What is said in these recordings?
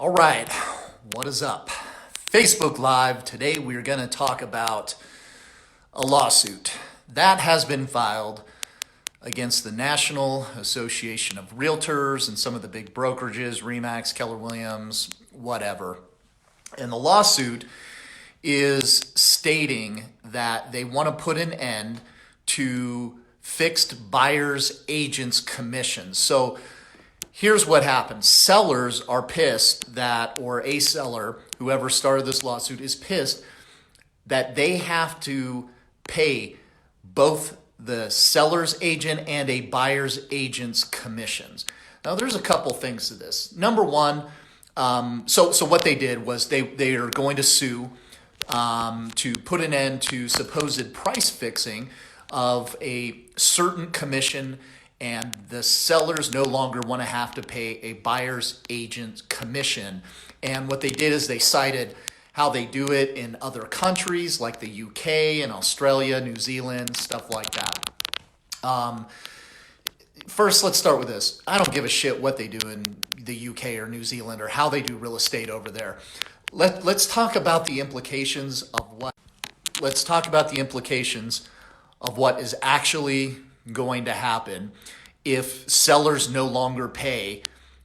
All right, what is up? Facebook Live. Today we're going to talk about a lawsuit that has been filed against the National Association of Realtors and some of the big brokerages, RE/MAX, Keller Williams, whatever. And the lawsuit is stating that they want to put an end to fixed buyers agents commissions. So here's what happens. Sellers are pissed that, or a seller, whoever started this lawsuit, is pissed that they have to pay both the seller's agent and a buyer's agent's commissions. Now, there's a couple things to this. Number one, so what they did was they are going to sue to put an end to supposed price fixing of a certain commission, and the sellers no longer want to have to pay a buyer's agent commission. And what they did is they cited how they do it in other countries like the UK and Australia, New Zealand, stuff like that. First, let's start with this. I don't give a shit what they do in the UK or New Zealand or how they do real estate over there. Let's talk about the implications of what. Let's talk about the implications of what is actually going to happen if sellers no longer pay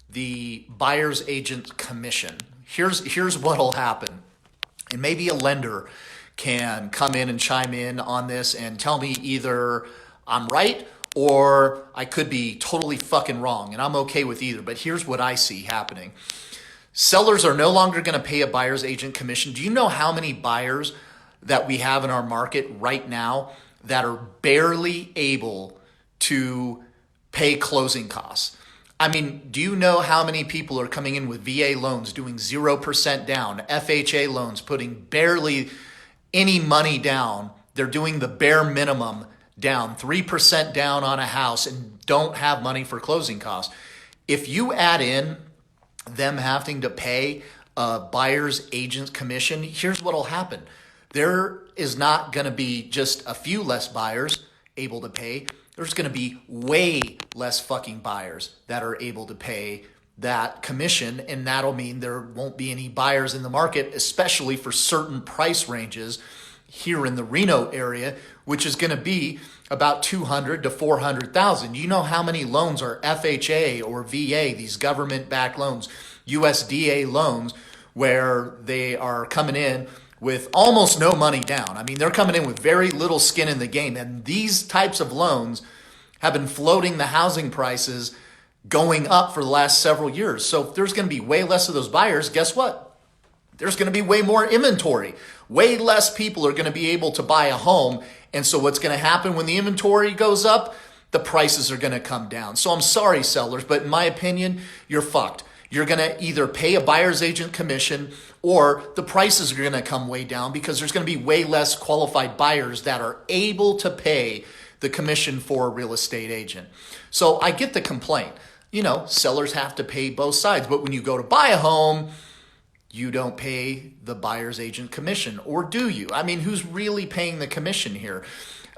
the buyer's agent commission. Here's what'll happen. And maybe a lender can come in and chime in on this and tell me either I'm right or I could be totally fucking wrong, and I'm okay with either. But here's what I see happening. Sellers are no longer going to pay a buyer's agent commission. Do you know how many buyers that we have in our market right now that are barely able to pay closing costs? I mean, do you know how many people are coming in with VA loans doing 0% down, FHA loans putting barely any money down? They're doing the bare minimum down, 3% down on a house, and don't have money for closing costs. If you add in them having to pay a buyer's agent commission, here's what'll happen. There is not going to be just a few less buyers able to pay. There's going to be way less fucking buyers that are able to pay that commission, and that'll mean there won't be any buyers in the market, especially for certain price ranges here in the Reno area, which is going to be about 200 to 400,000. You know how many loans are FHA or VA, these government-backed loans, USDA loans, where they are coming in with almost no money down. I mean, they're coming in with very little skin in the game. And these types of loans have been floating the housing prices going up for the last several years. So if there's going to be way less of those buyers, guess what? There's going to be way more inventory. Way less people are going to be able to buy a home. And so what's going to happen when the inventory goes up? The prices are going to come down. So I'm sorry, sellers, but in my opinion, you're fucked. You're going to either pay a buyer's agent commission or the prices are going to come way down because there's going to be way less qualified buyers that are able to pay the commission for a real estate agent. So I get the complaint. You know, sellers have to pay both sides. But when you go to buy a home, you don't pay the buyer's agent commission, or do you? I mean, who's really paying the commission here?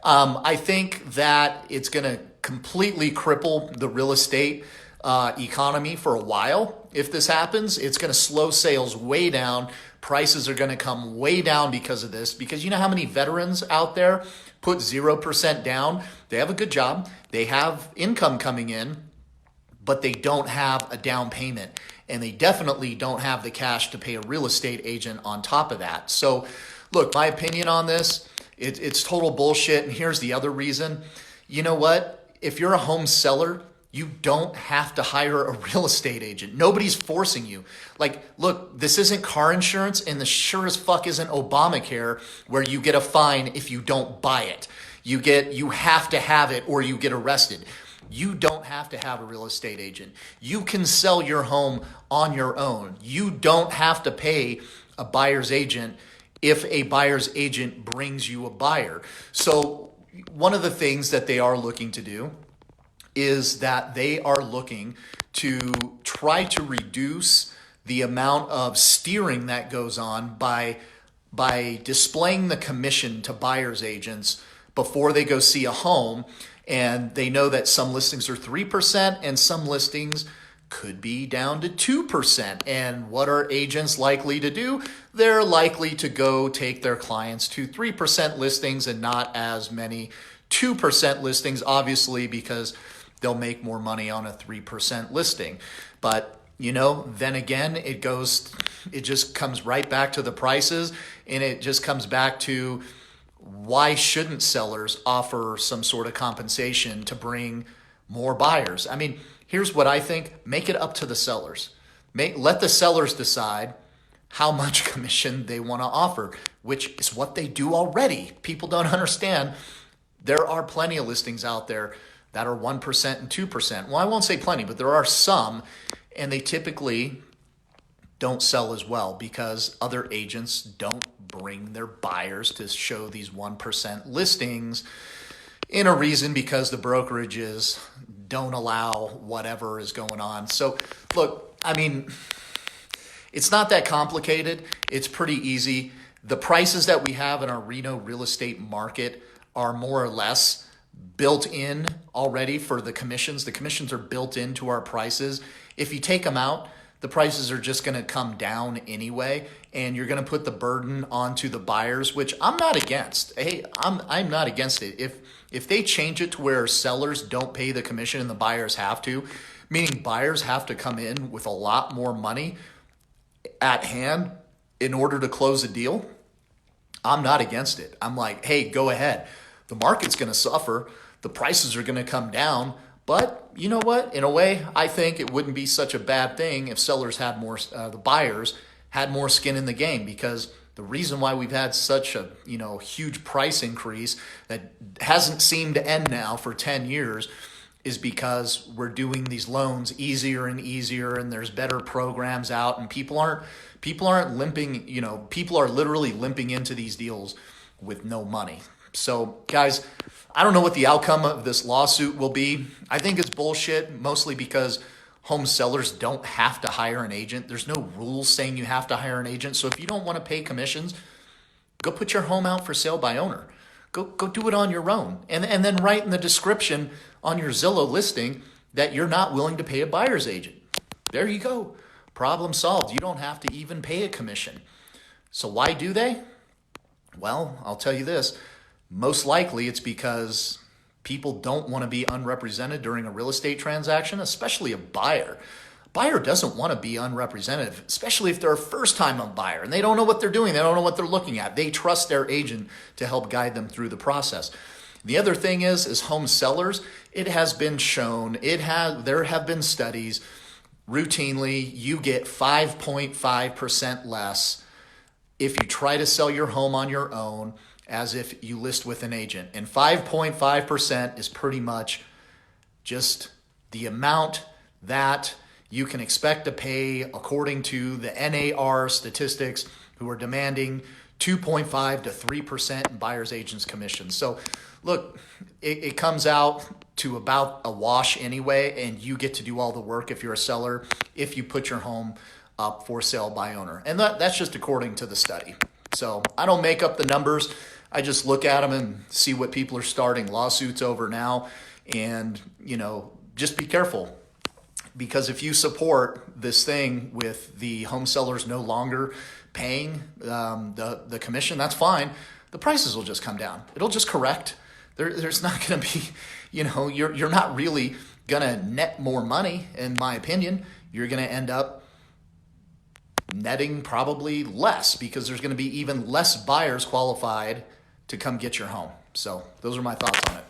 I think that it's going to completely cripple the real estate economy for a while. If this happens, it's going to slow sales way down. Prices are going to come way down because of this. Because you know how many veterans out there put 0% down? They have a good job. They have income coming in, but they don't have a down payment. And they definitely don't have the cash to pay a real estate agent on top of that. So look, my opinion on this, it's total bullshit. And here's the other reason. You know what? If you're a home seller, you don't have to hire a real estate agent. Nobody's forcing you. Like, look, this isn't car insurance, and this sure as fuck isn't Obamacare where you get a fine if you don't buy it. You have to have it or you get arrested. You don't have to have a real estate agent. You can sell your home on your own. You don't have to pay a buyer's agent if a buyer's agent brings you a buyer. So one of the things that they are looking to do is that they are looking to try to reduce the amount of steering that goes on by displaying the commission to buyer's agents before they go see a home. And they know that some listings are 3% and some listings could be down to 2%. And what are agents likely to do? They're likely to go take their clients to 3% listings and not as many 2% listings, obviously, because they'll make more money on a 3% listing. But then again, it just comes right back to the prices, and it just comes back to why shouldn't sellers offer some sort of compensation to bring more buyers? I mean, here's what I think. Make it up to the sellers. Let the sellers decide how much commission they want to offer, which is what they do already. People don't understand. There are plenty of listings out there that are 1% and 2%. Well, I won't say plenty, but there are some, and they typically don't sell as well because other agents don't bring their buyers to show these 1% listings in a reason because the brokerages don't allow whatever is going on. So look, I mean, it's not that complicated. It's pretty easy. The prices that we have in our Reno real estate market are more or less built in already for the commissions. The commissions are built into our prices. If you take them out, the prices are just going to come down anyway, and you're going to put the burden onto the buyers, which I'm not against. Hey, I'm not against it. If they change it to where sellers don't pay the commission and the buyers have to, meaning buyers have to come in with a lot more money at hand in order to close a deal, I'm not against it. I'm like, hey, go ahead. The market's going to suffer. The prices are going to come down. But you know what? In a way, I think it wouldn't be such a bad thing if sellers had more, the buyers had more skin in the game, because the reason why we've had such a huge price increase that hasn't seemed to end now for 10 years is because we're doing these loans easier and easier, and there's better programs out, and people aren't limping. People are literally limping into these deals with no money. So guys, I don't know what the outcome of this lawsuit will be. I think it's bullshit, mostly because home sellers don't have to hire an agent. There's no rules saying you have to hire an agent. So if you don't want to pay commissions, go put your home out for sale by owner. Go do it on your own. And then write in the description on your Zillow listing that you're not willing to pay a buyer's agent. There you go. Problem solved. You don't have to even pay a commission. So why do they? Well, I'll tell you this. Most likely it's because people don't want to be unrepresented during a real estate transaction, especially a buyer. A buyer doesn't want to be unrepresented, especially if they're a first-time buyer and they don't know what they're doing. They don't know what they're looking at. They trust their agent to help guide them through the process. The other thing is home sellers, it has been shown, there have been studies, routinely you get 5.5% less if you try to sell your home on your own as if you list with an agent. And 5.5% is pretty much just the amount that you can expect to pay according to the NAR statistics, who are demanding 2.5 to 3% in buyer's agents commissions. So look, it comes out to about a wash anyway, and you get to do all the work if you're a seller, if you put your home up for sale by owner. And that's just according to the study. So I don't make up the numbers. I just look at them and see what people are starting lawsuits over now. And, just be careful, because if you support this thing with the home sellers no longer paying the commission, that's fine. The prices will just come down. It'll just correct. There's not going to be, you're not really going to net more money, in my opinion. You're going to end up netting probably less, because there's going to be even less buyers qualified to come get your home. So those are my thoughts on it.